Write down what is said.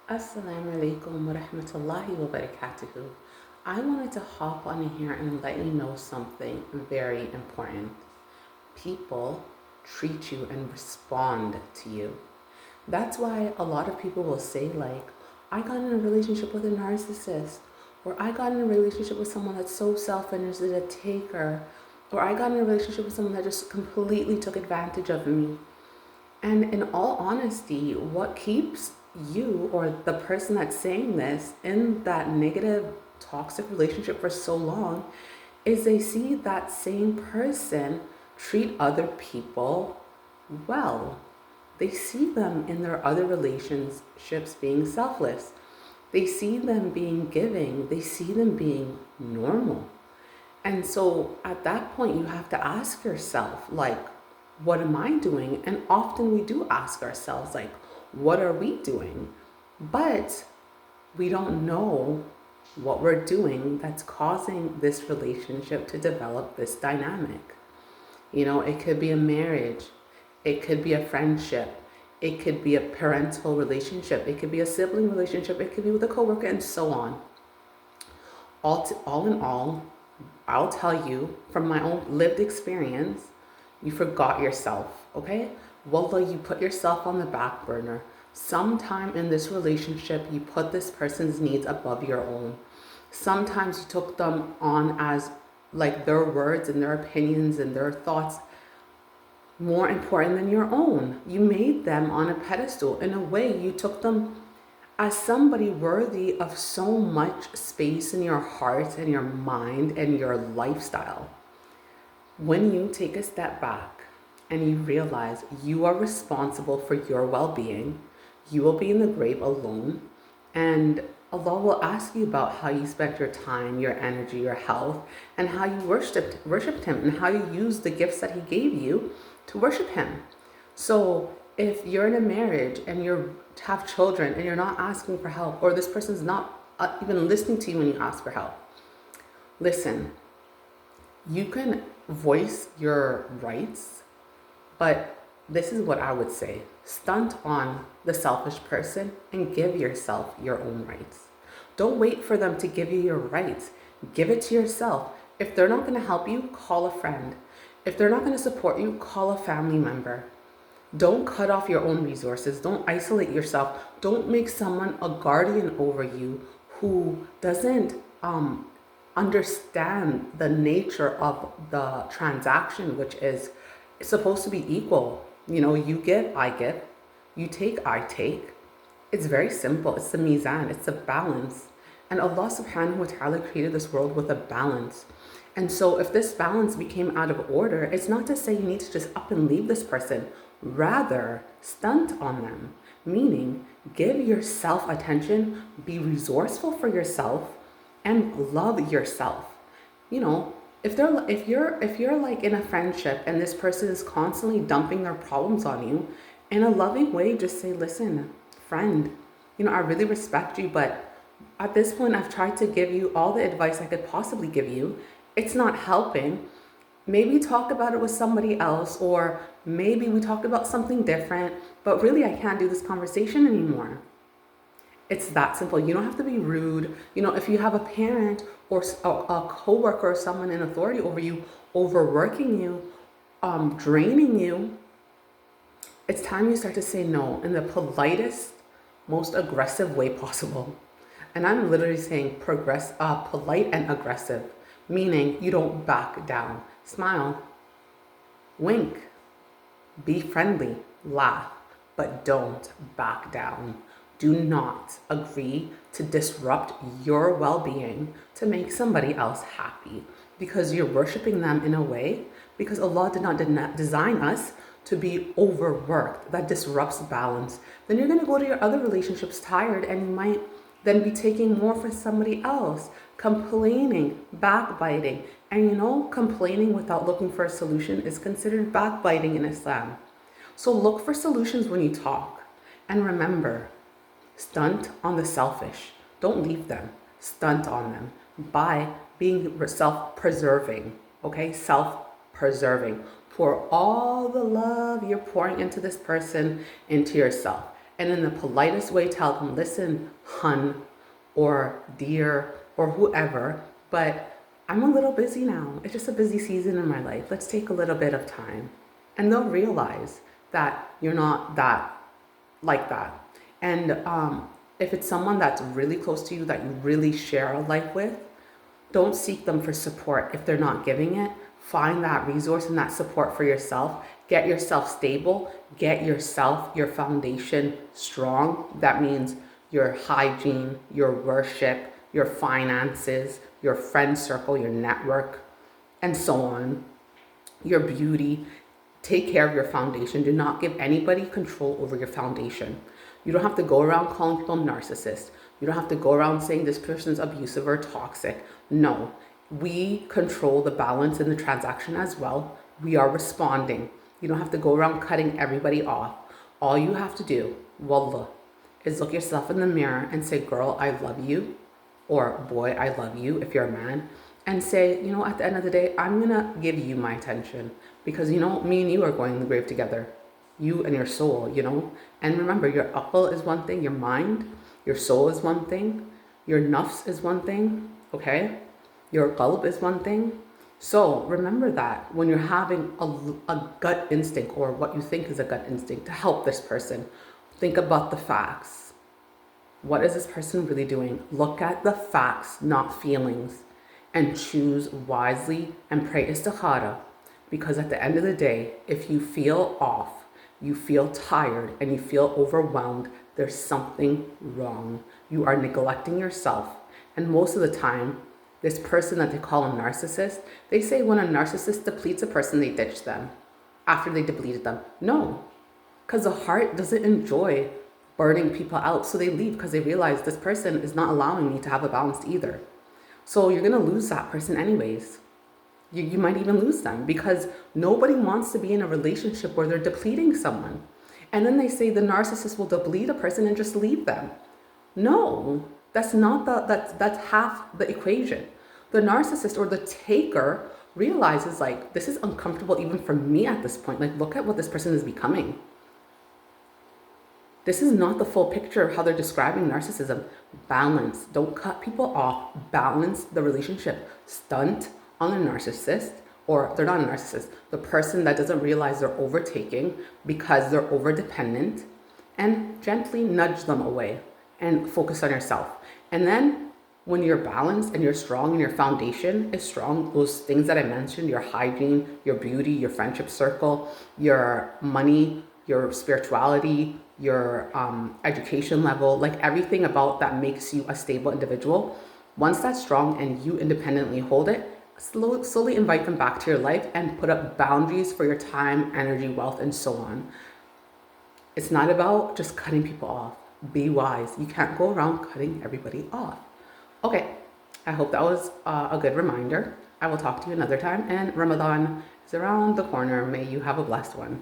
Assalamu alaikum wa rahmatullahi wa barakatuhu. I wanted to hop on here and let you know something very important. People treat you and respond to you. That's why a lot of people will say, like, I got in a relationship with a narcissist, or I got in a relationship with someone that's so selfish, is a taker, or I got in a relationship with someone that just completely took advantage of me. And in all honesty, what keeps you or the person that's saying this in that negative, toxic relationship for so long is they see that same person treat other people well. They see them in their other relationships being selfless. They see them being giving. They see them being normal. And so at that point, you have to ask yourself, like, what am I doing? And often we do ask ourselves, like, what are we doing? But we don't know what we're doing that's causing this relationship to develop this dynamic. It could be a marriage, it could be a friendship, it could be a parental relationship, it could be a sibling relationship, it could be with a coworker, and so on. All in all, I'll tell you from my own lived experience, you forgot yourself, okay? Wallah, you put yourself on the back burner. Sometime in this relationship, you put this person's needs above your own. Sometimes you took them on as like their words and their opinions and their thoughts more important than your own. You made them on a pedestal. In a way, you took them as somebody worthy of so much space in your heart and your mind and your lifestyle. When you take a step back and you realize you are responsible for your well-being, you will be in the grave alone, and Allah will ask you about how you spent your time, your energy, your health, and how you worshipped Him, and how you used the gifts that He gave you to worship Him. So if you're in a marriage and you have children and you're not asking for help, or this person's not even listening to you when you ask for help, listen, you can voice your rights, but this is what I would say. Stunt on the selfish person and give yourself your own rights. Don't wait for them to give you your rights. Give it to yourself. If they're not going to help you, call a friend. If they're not going to support you, call a family member. Don't cut off your own resources. Don't isolate yourself. Don't make someone a guardian over you who doesn't understand the nature of the transaction, which is supposed to be equal. You give, I give. You take, I take. It's very simple. It's the mizan. It's the balance. And Allah subhanahu wa ta'ala created this world with a balance. And so if this balance became out of order, it's not to say you need to just up and leave this person. Rather, stunt on them. Meaning, give yourself attention, be resourceful for yourself, and love yourself. If you're like in a friendship and this person is constantly dumping their problems on you, in a loving way, just say, listen, friend, I really respect you, but at this point I've tried to give you all the advice I could possibly give you. It's not helping. Maybe talk about it with somebody else, or maybe we talk about something different, but really I can't do this conversation anymore. It's that simple. You don't have to be rude. If you have a parent or a coworker or someone in authority over you, overworking you, draining you, it's time you start to say no in the politest, most aggressive way possible. And I'm literally saying polite and aggressive, meaning you don't back down. Smile, wink, be friendly, laugh, but don't back down. Do not agree to disrupt your well-being to make somebody else happy, because you're worshiping them in a way, because Allah did not design us to be overworked. That disrupts balance. Then you're going to go to your other relationships tired, and you might then be taking more for somebody else, complaining, backbiting. And complaining without looking for a solution is considered backbiting in Islam. So look for solutions when you talk. And remember, stunt on the selfish. Don't leave them. Stunt on them by being self-preserving, okay? Self-preserving. Pour all the love you're pouring into this person into yourself. and in the politest way tell them, listen, hun, or dear, or whoever, but I'm a little busy now. It's just a busy season in my life. Let's take a little bit of time. And they'll realize that you're not that like that. And if it's someone that's really close to you that you really share a life with, don't seek them for support if they're not giving it. Find that resource and that support for yourself. Get yourself stable. Get yourself, your foundation strong. That means your hygiene, your worship, your finances, your friend circle, your network, and so on. Your beauty. Take care of your foundation. Do not give anybody control over your foundation. You don't have to go around calling people narcissists. You don't have to go around saying this person's abusive or toxic. No, we control the balance in the transaction as well. We are responding. You don't have to go around cutting everybody off. All you have to do, wallah, is look yourself in the mirror and say, girl, I love you. Or boy, I love you if you're a man. And say, you know, at the end of the day, I'm going to give you my attention. Because, you know, me and you are going in the grave together. You and your soul, you know. And remember, your aql is one thing, your mind, your soul is one thing, your nafs is one thing, okay? Your qalb is one thing. So remember that when you're having a gut instinct, or what you think is a gut instinct to help this person, think about the facts. What is this person really doing? Look at the facts, not feelings, and choose wisely and pray istikhara. Because at the end of the day, if you feel off, you feel tired, and you feel overwhelmed, there's something wrong. You are neglecting yourself. And most of the time, this person that they call a narcissist, they say when a narcissist depletes a person, they ditch them after they depleted them. No, because the heart doesn't enjoy burning people out. So they leave because they realize this person is not allowing me to have a balance either. So you're going to lose that person anyways. You might even lose them because nobody wants to be in a relationship where they're depleting someone. And then they say the narcissist will deplete a person and just leave them. No, that's not that's half the equation. The narcissist or the taker realizes, like, this is uncomfortable even for me at this point. Like, look at what this person is becoming. This is not the full picture of how they're describing narcissism. Balance. Don't cut people off. Balance the relationship. Stunt on a narcissist, or they're not a narcissist, the person that doesn't realize they're overtaking because they're over dependent, and gently nudge them away and focus on yourself. And then when you're balanced and you're strong and your foundation is strong, those things that I mentioned, your hygiene, your beauty, your friendship circle, your money, your spirituality, your education level, like everything about that makes you a stable individual, once that's strong and you independently hold it, slowly invite them back to your life and put up boundaries for your time, energy, wealth, and so on. It's not about just cutting people off. Be wise. You can't go around cutting everybody off. Okay, I hope that was a good reminder. I will talk to you another time, and Ramadan is around the corner. May you have a blessed one.